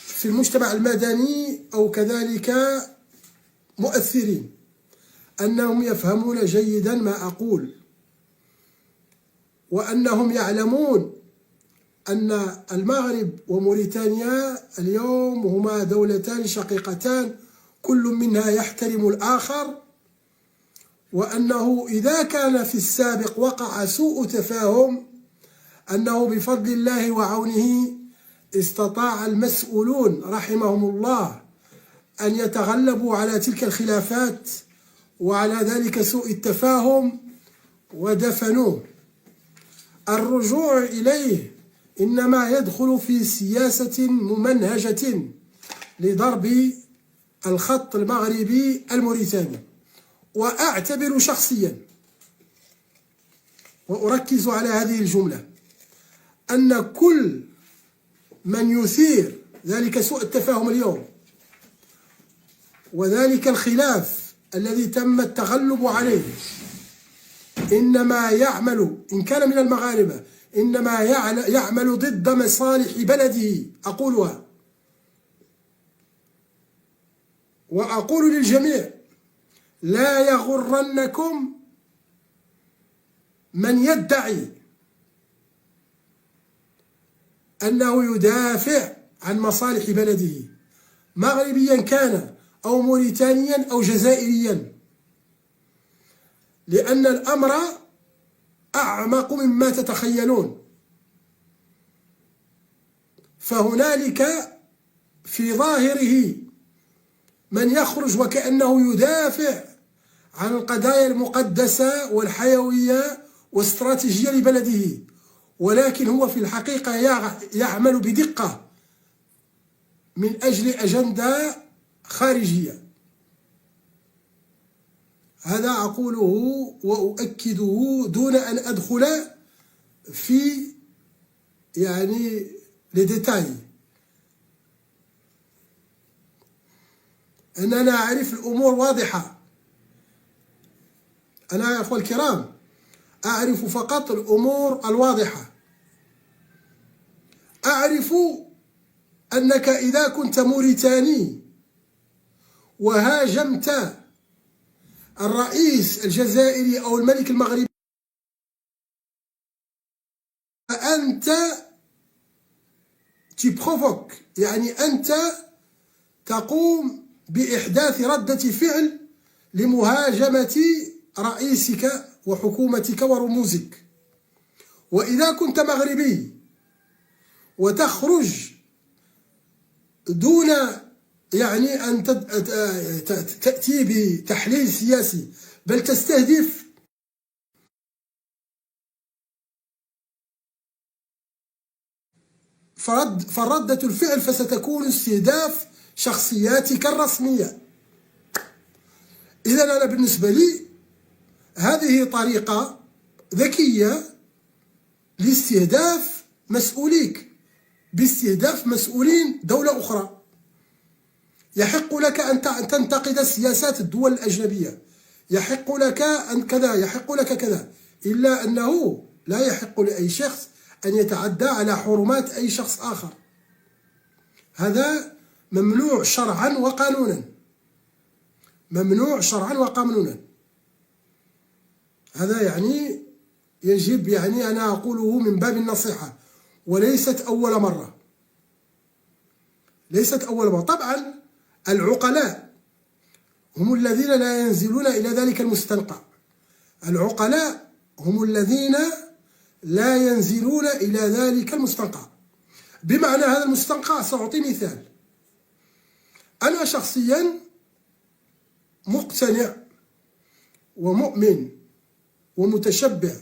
في المجتمع المدني أو كذلك مؤثرين أنهم يفهمون جيدا ما أقول، وأنهم يعلمون أن المغرب وموريتانيا اليوم هما دولتان شقيقتان كل منها يحترم الآخر، وأنه إذا كان في السابق وقع سوء تفاهم أنه بفضل الله وعونه استطاع المسؤولون رحمهم الله أن يتغلبوا على تلك الخلافات وعلى ذلك سوء التفاهم ودفنوه. الرجوع إليه إنما يدخل في سياسة ممنهجة لضرب الخط المغربي الموريتاني. وأعتبر شخصيا وأركز على هذه الجملة أن كل من يثير ذلك سوء التفاهم اليوم وذلك الخلاف الذي تم التغلب عليه إنما يعمل، إن كان من المغاربة، إنما يعمل ضد مصالح بلده. أقولها وأقول للجميع: لا يغرنكم من يدعي أنه يدافع عن مصالح بلده، مغربيا كان أو موريتانيا أو جزائريا، لأن الأمر أعمق مما تتخيلون. فهنالك في ظاهره من يخرج وكأنه يدافع عن القضايا المقدسة والحيوية والاستراتيجية لبلده، ولكن هو في الحقيقة يعمل بدقة من أجل أجندة خارجية. هذا أقوله وأؤكده دون أن أدخل في لديتاي. أننا أعرف الأمور واضحة. أنا يا أخوة الكرام أعرف فقط الأمور الواضحة. أعرف أنك إذا كنت موريتاني وهاجمت الرئيس الجزائري أو الملك المغربي فأنت تبروفوك، أنت تقوم بإحداث ردة فعل لمهاجمة رئيسك وحكومتك ورموزك. وإذا كنت مغربي وتخرج دون أن تأتي بتحليل سياسي، بل تستهدف فردة الفعل فستكون استهداف شخصياتك الرسمية. إذن أنا بالنسبة لي هذه طريقة ذكية لاستهداف مسؤوليك، باستهداف مسؤولين دولة أخرى. يحق لك أن تنتقد سياسات الدول الأجنبية، يحق لك أن كذا، يحق لك كذا، إلا أنه لا يحق لأي شخص أن يتعدى على حرمات أي شخص آخر. هذا ممنوع شرعا وقانونا، ممنوع شرعا وقانونا. هذا يجب أنا أقوله من باب النصيحة، وليست أول مرة، ليست أول مرة. طبعا العقلاء هم الذين لا ينزلون إلى ذلك المستنقع، العقلاء هم الذين لا ينزلون إلى ذلك المستنقع. بمعنى هذا المستنقع سأعطي مثال. أنا شخصيا مقتنع ومؤمن ومتشبع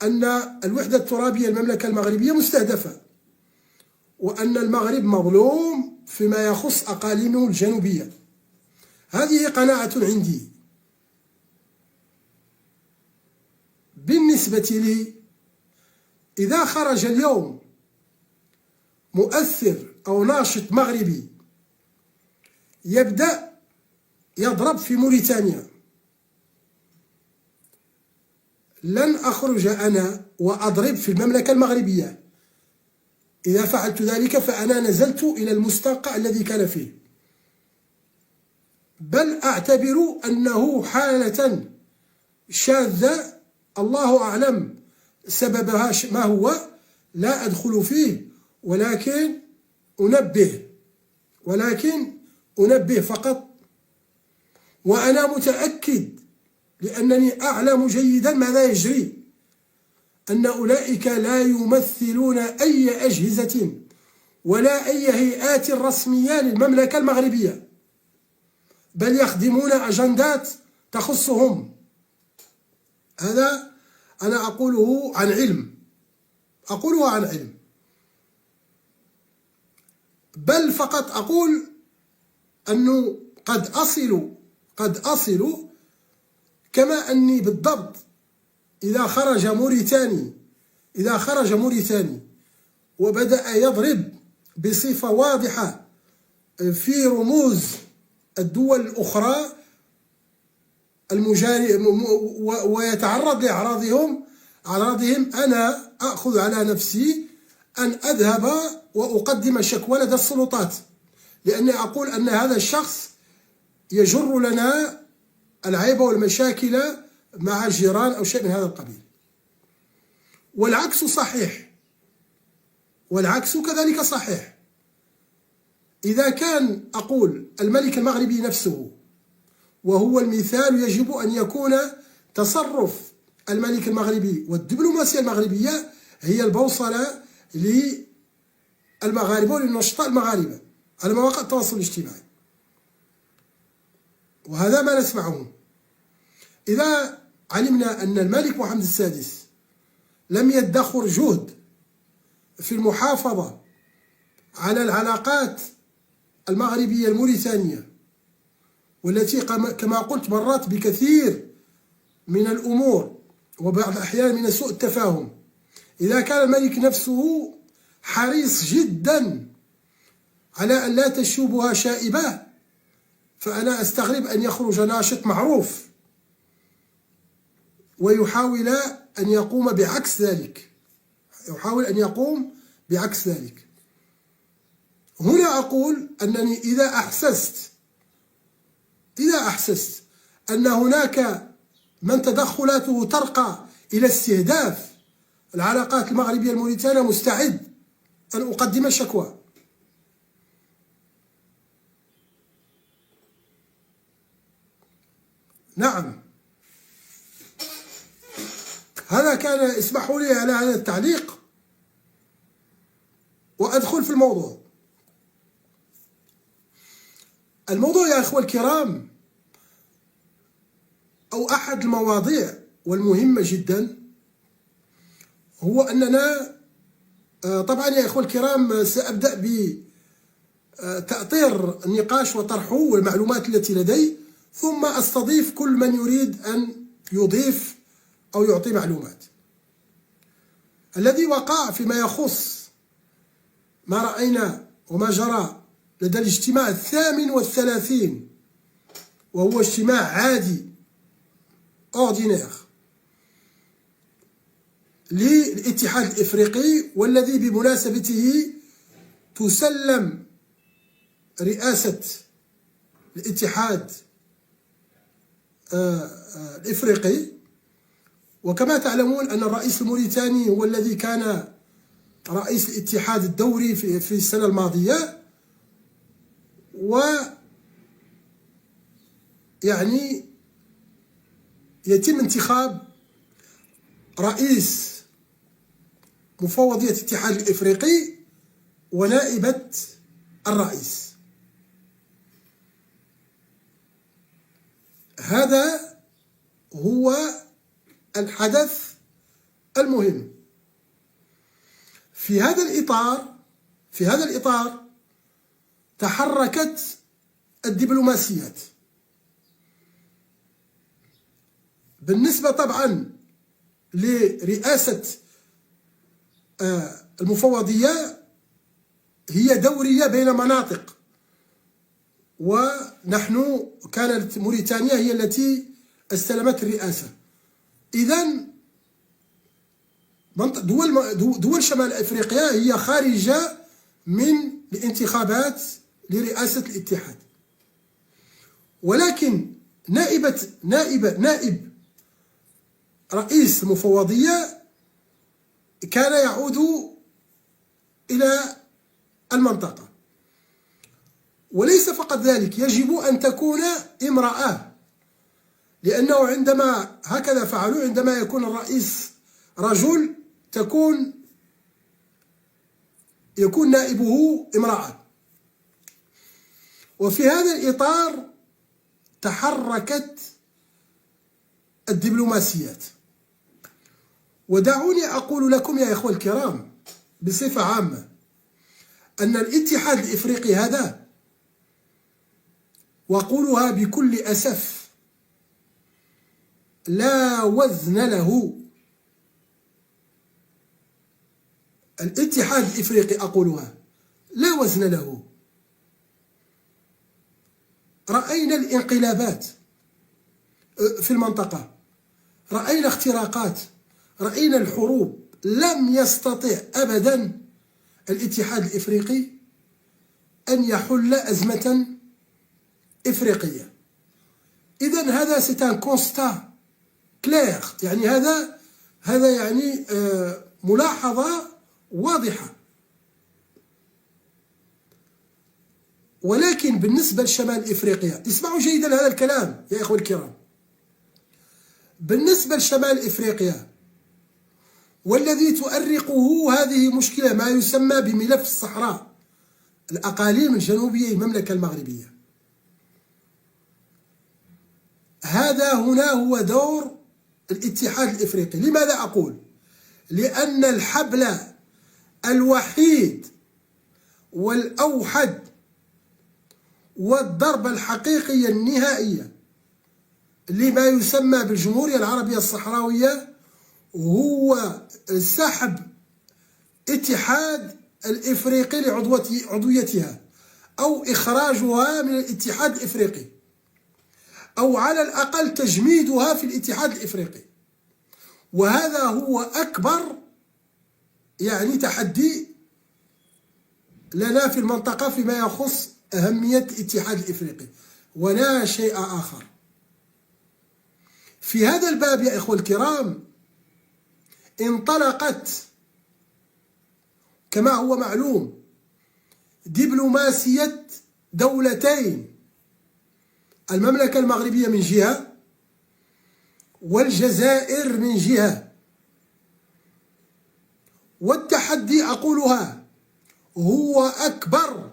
أن الوحدة الترابية المملكة المغربية مستهدفة، وأن المغرب مظلوم فيما يخص أقاليمه الجنوبية. هذه قناعة عندي. بالنسبة لي، إذا خرج اليوم مؤثر أو ناشط مغربي يبدأ يضرب في موريتانيا، لن أخرج أنا وأضرب في المملكة المغربية، إذا فعلت ذلك فأنا نزلت إلى المستنقع الذي كان فيه، بل أعتبر أنه حالة شاذة الله أعلم سببها ما هو، لا أدخل فيه، ولكن أنبه فقط. وأنا متأكد لأنني أعلم جيدا ماذا يجري، أن أولئك لا يمثلون أي أجهزة ولا أي هيئات رسمية للمملكة المغربية، بل يخدمون أجندات تخصهم. هذا أنا أقوله عن علم، بل فقط أقول أنه قد أصل كما أني بالضبط إذا خرج موريتاني وبدأ يضرب بصفة واضحة في رموز الدول الأخرى ويتعرض لأعراضهم، أنا أخذ على نفسي أن أذهب وأقدم شكوى لدى السلطات، لأني أقول أن هذا الشخص يجر لنا العيب والمشاكل مع الجيران أو شيء من هذا القبيل. والعكس صحيح، والعكس كذلك صحيح. إذا كان أقول الملك المغربي نفسه، وهو المثال، يجب أن يكون تصرف الملك المغربي والدبلوماسية المغربية هي البوصلة للمغاربة وللنشطاء المغاربة على مواقع التواصل الاجتماعي، وهذا ما نسمعه. إذا علمنا أن الملك محمد السادس لم يدخر جهد في المحافظة على العلاقات المغربية الموريتانية، والتي كما قلت مرت بكثير من الأمور وبعض الأحيان من سوء التفاهم، إذا كان الملك نفسه حريص جدا على أن لا تشوبها شائبة، فأنا أستغرب أن يخرج ناشط معروف ويحاول أن يقوم بعكس ذلك. هنا أقول أنني إذا أحسست أن هناك من تدخلاته ترقى إلى استهداف العلاقات المغربية الموريتانية، مستعد أن أقدم شكوى. نعم، هذا كان. اسمحوا لي على هذا التعليق وأدخل في الموضوع. الموضوع يا إخوة الكرام، أو أحد المواضيع والمهمة جدا، هو أننا طبعا يا إخوة الكرام سأبدأ بتأطير النقاش وطرحه والمعلومات التي لدي، ثم أستضيف كل من يريد أن يضيف أو يعطي معلومات. الذي وقع فيما يخص ما رأينا وما جرى لدى الاجتماع 38، وهو اجتماع عادي اوردينير للاتحاد الإفريقي، والذي بمناسبته تسلم رئاسة الاتحاد الإفريقي. وكما تعلمون أن الرئيس الموريتاني هو الذي كان رئيس الاتحاد الدوري في السنة الماضية، ويعني يتم انتخاب رئيس مفوضية الاتحاد الإفريقي ونائبة الرئيس. هذا هو الحدث المهم. في هذا الإطار تحركت الدبلوماسيات. بالنسبة طبعا لرئاسة المفوضية، هي دورية بين مناطق، ونحن كانت موريتانيا هي التي استلمت الرئاسة. إذن دول شمال أفريقيا هي خارجة من الانتخابات لرئاسة الاتحاد، ولكن نائب رئيس المفوضية كان يعود إلى المنطقة. وليس فقط ذلك، يجب أن تكون امرأة، لأنه عندما هكذا فعلوا، عندما يكون الرئيس رجل يكون نائبه امرأة. وفي هذا الإطار تحركت الدبلوماسيات. ودعوني أقول لكم يا إخوة الكرام بصفة عامة أن الاتحاد الإفريقي هذا، وأقولها بكل أسف، لا وزن له. الاتحاد الإفريقي أقولها لا وزن له. رأينا الانقلابات في المنطقة، رأينا اختراقات، رأينا الحروب. لم يستطع أبدا الاتحاد الإفريقي أن يحل أزمة إفريقية. إذن هذا سيتان كونستا كلير، يعني هذا يعني ملاحظة واضحة. ولكن بالنسبة لشمال إفريقيا، اسمعوا جيدا هذا الكلام يا إخوة الكرام، بالنسبة لشمال إفريقيا والذي تؤرقه هذه مشكلة ما يسمى بملف الصحراء، الأقاليم الجنوبية المملكة المغربية، هنا هو دور الاتحاد الإفريقي. لماذا أقول؟ لأن الحبل الوحيد والأوحد والضربة الحقيقية النهائية لما يسمى بالجمهورية العربية الصحراوية هو سحب الاتحاد الإفريقي لعضويتها، أو إخراجها من الاتحاد الإفريقي، أو على الأقل تجميدها في الاتحاد الإفريقي. وهذا هو أكبر يعني تحدي لنا في المنطقة فيما يخص أهمية الاتحاد الإفريقي، ولا شيء آخر. في هذا الباب يا إخوة الكرام انطلقت كما هو معلوم دبلوماسية دولتين، المملكة المغربية من جهة والجزائر من جهة. والتحدي أقولها هو أكبر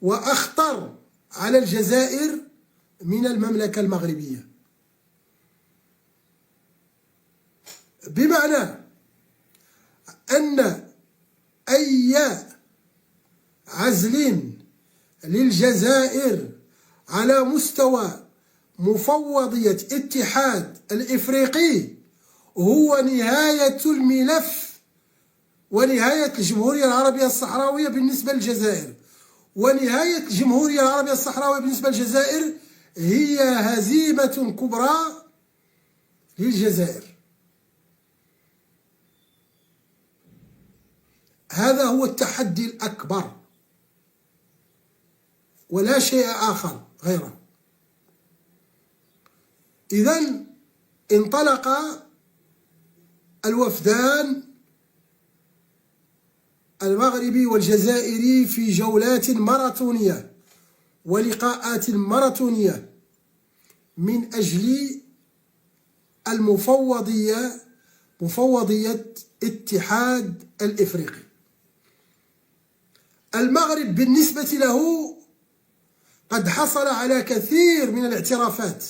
وأخطر على الجزائر من المملكة المغربية، بمعنى أن أي عزل للجزائر على مستوى مفوضية الاتحاد الإفريقي هو نهاية الملف ونهاية الجمهورية العربية الصحراوية بالنسبة للجزائر. ونهاية الجمهورية العربية الصحراوية بالنسبة للجزائر هي هزيمة كبرى للجزائر. هذا هو التحدي الأكبر ولا شيء آخر غيره. إذن انطلق الوفدان المغربي والجزائري في جولات ماراثونية ولقاءات ماراثونية من أجل مفوضية اتحاد الإفريقي. المغرب بالنسبة له قد حصل على كثير من الاعترافات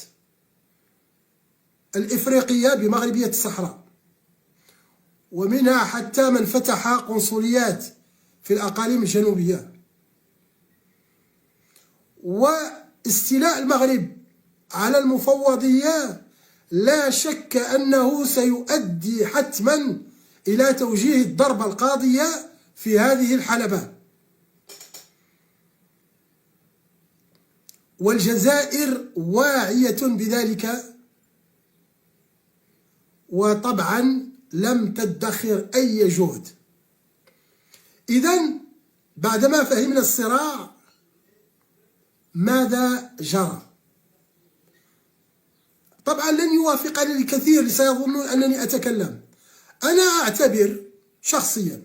الإفريقية بمغربية الصحراء، ومنها حتى من فتح قنصليات في الأقاليم الجنوبية. واستيلاء المغرب على المفوضية لا شك أنه سيؤدي حتما إلى توجيه الضربة القاضية في هذه الحلبة. والجزائر واعية بذلك، وطبعا لم تدخر أي جهد. إذن بعدما فهمنا الصراع ماذا جرى؟ طبعا لن يوافقني الكثير، سيظنون أنني أتكلم. أنا أعتبر شخصيا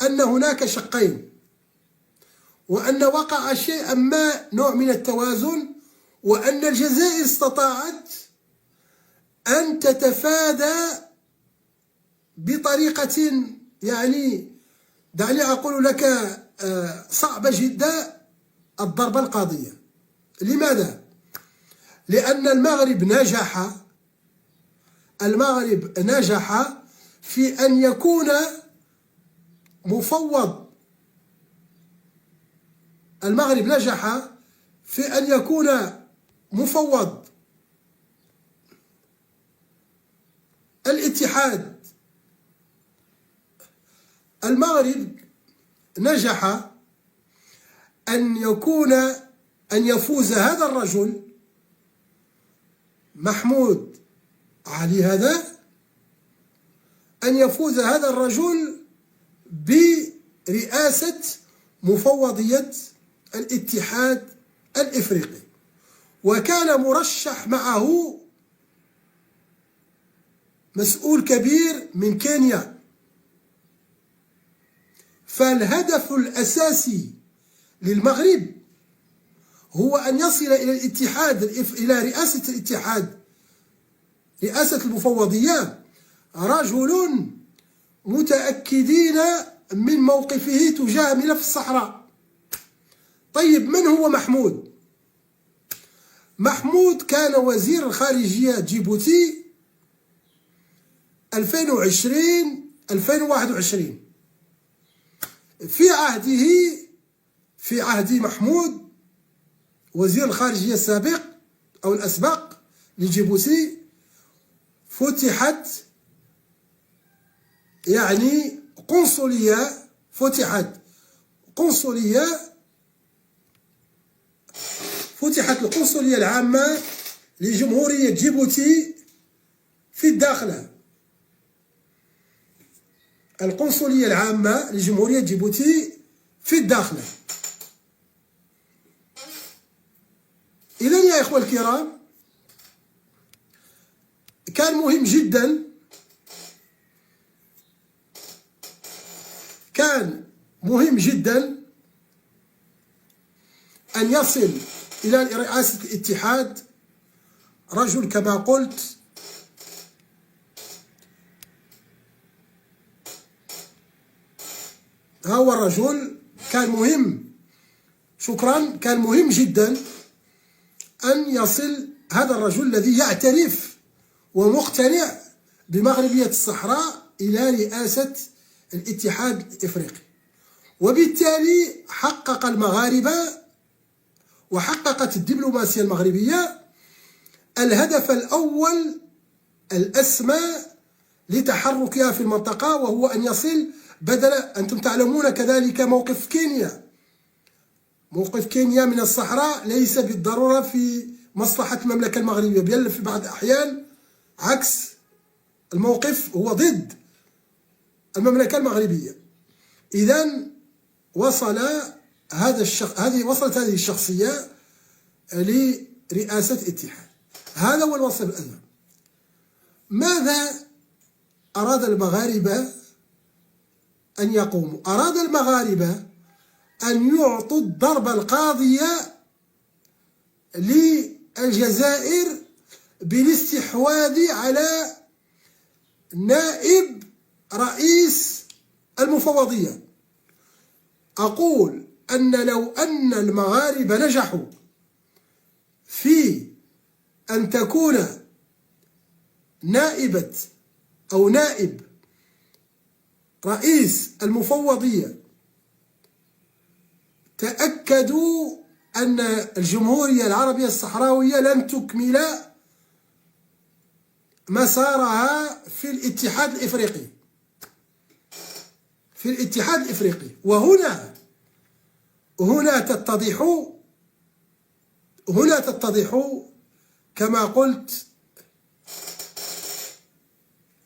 أن هناك شقين، وأن وقع شيئا ما نوع من التوازن، وأن الجزائر استطاعت أن تتفادى بطريقة يعني دعني أقول لك صعبة جدا الضربة القاضية. لماذا؟ لأن المغرب نجح في أن يكون مفوض الاتحاد. المغرب نجح أن يفوز هذا الرجل محمود علي، أن يفوز هذا الرجل برئاسة مفوضية الاتحاد الإفريقي، وكان مرشح معه مسؤول كبير من كينيا. فالهدف الأساسي للمغرب هو أن يصل إلى رئاسة الاتحاد، رئاسة المفوضية، رجل متأكدين من موقفه تجاه ملف الصحراء. طيب، من هو محمود؟ محمود كان وزير الخارجية جيبوتي 2020-2021. في عهد محمود وزير الخارجية السابق أو الأسبق لجيبوتي فتحت القنصلية العامة لجمهورية جيبوتي في الداخلة. القنصلية العامة لجمهورية جيبوتي في الداخلة. إذن يا إخوة الكرام، كان مهم جدا أن يصل إلى رئاسة الاتحاد رجل كما قلت هو الرجل. كان مهم جدا أن يصل هذا الرجل الذي يعترف ومقتنع بمغربية الصحراء إلى رئاسة الاتحاد الإفريقي. وبالتالي حقق المغاربة وحققت الدبلوماسية المغربية الهدف الأول الأسمى لتحركها في المنطقة، وهو أن يصل أنتم تعلمون كذلك موقف كينيا من الصحراء ليس بالضرورة في مصلحة المملكة المغربية، بل في بعض الأحيان عكس الموقف، هو ضد المملكة المغربية. إذن وصلت هذه الشخصية لرئاسة الاتحاد. هذا هو الوصف الأول. ماذا أراد المغاربة أن يقوموا؟ أراد المغاربة أن يعطوا الضربة القاضية للجزائر بالاستحواذ على نائب رئيس المفوضية. أقول أن لو أن المغاربة نجحوا في أن تكون نائب رئيس المفوضية، تأكدوا أن الجمهورية العربية الصحراوية لن تكمل مسارها في الاتحاد الإفريقي. وهنا تتضح كما قلت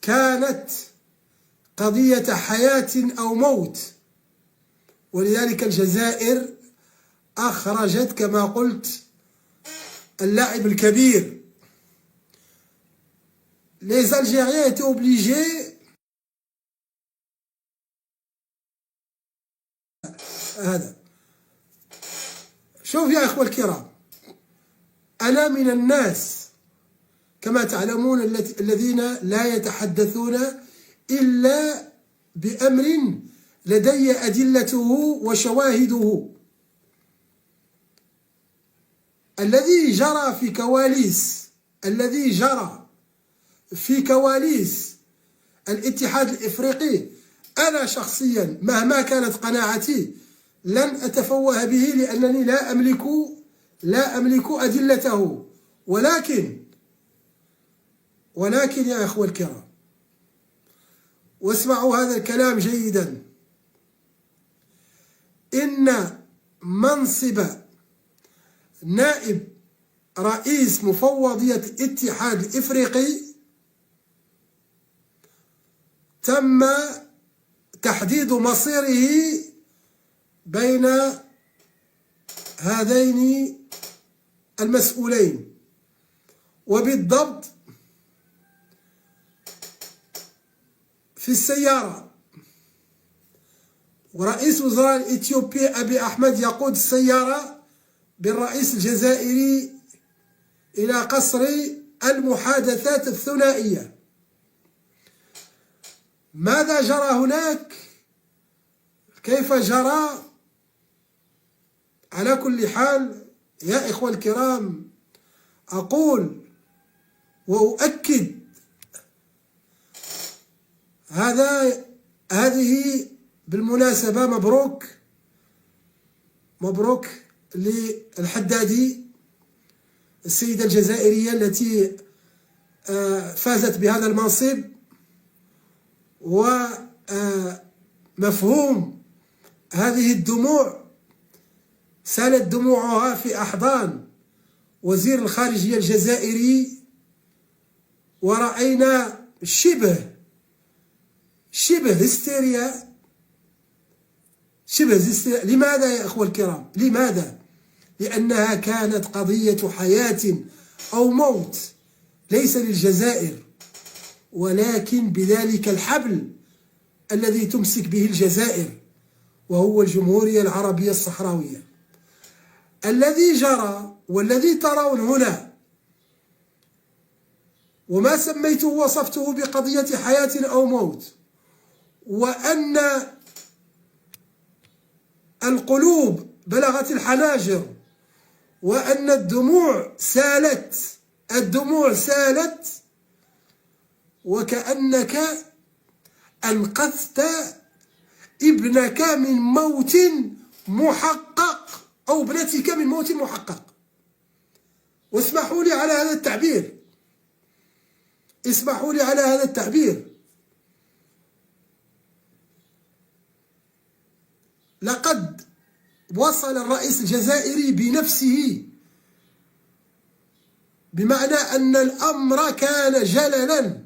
كانت قضية حياة أو موت، ولذلك الجزائر أخرجت كما قلت اللاعب الكبير. Les Algériens étaient obligés هذا. شوف يا إخوة الكرام، أنا من الناس كما تعلمون الذين لا يتحدثون إلا بأمر لدي أدلته وشواهده. الذي جرى في كواليس الاتحاد الإفريقي، أنا شخصيا مهما كانت قناعتي لن أتفوه به، لأنني لا أملك أدلته. ولكن يا أخوة الكرام، واسمعوا هذا الكلام جيدا، إن منصب نائب رئيس مفوضية الاتحاد الإفريقي تم تحديد مصيره بين هذين المسؤولين، وبالضبط في السيارة. ورئيس وزراء الإثيوبي أبي أحمد يقود السيارة بالرئيس الجزائري إلى قصر المحادثات الثنائية. ماذا جرى هناك؟ كيف جرى؟ على كل حال يا إخوة الكرام، أقول وأؤكد هذه بالمناسبة مبروك للحدادي، السيدة الجزائرية التي فازت بهذا المنصب. ومفهوم هذه الدموع، سالت دموعها في أحضان وزير الخارجية الجزائري، ورأينا شبه هستيريا. لماذا يا أخوة الكرام؟ لماذا؟ لأنها كانت قضية حياة أو موت، ليس للجزائر، ولكن بذلك الحبل الذي تمسك به الجزائر، وهو الجمهورية العربية الصحراوية. الذي جرى والذي ترون هنا وما سميته وصفته بقضية حياة أو موت، وأن القلوب بلغت الحناجر، وأن الدموع سالت، وكأنك أنقذت ابنك من موت محقق أو ابنتك من موت محقق. واسمحوا لي على هذا التعبير، لقد وصل الرئيس الجزائري بنفسه، بمعنى أن الأمر كان جلل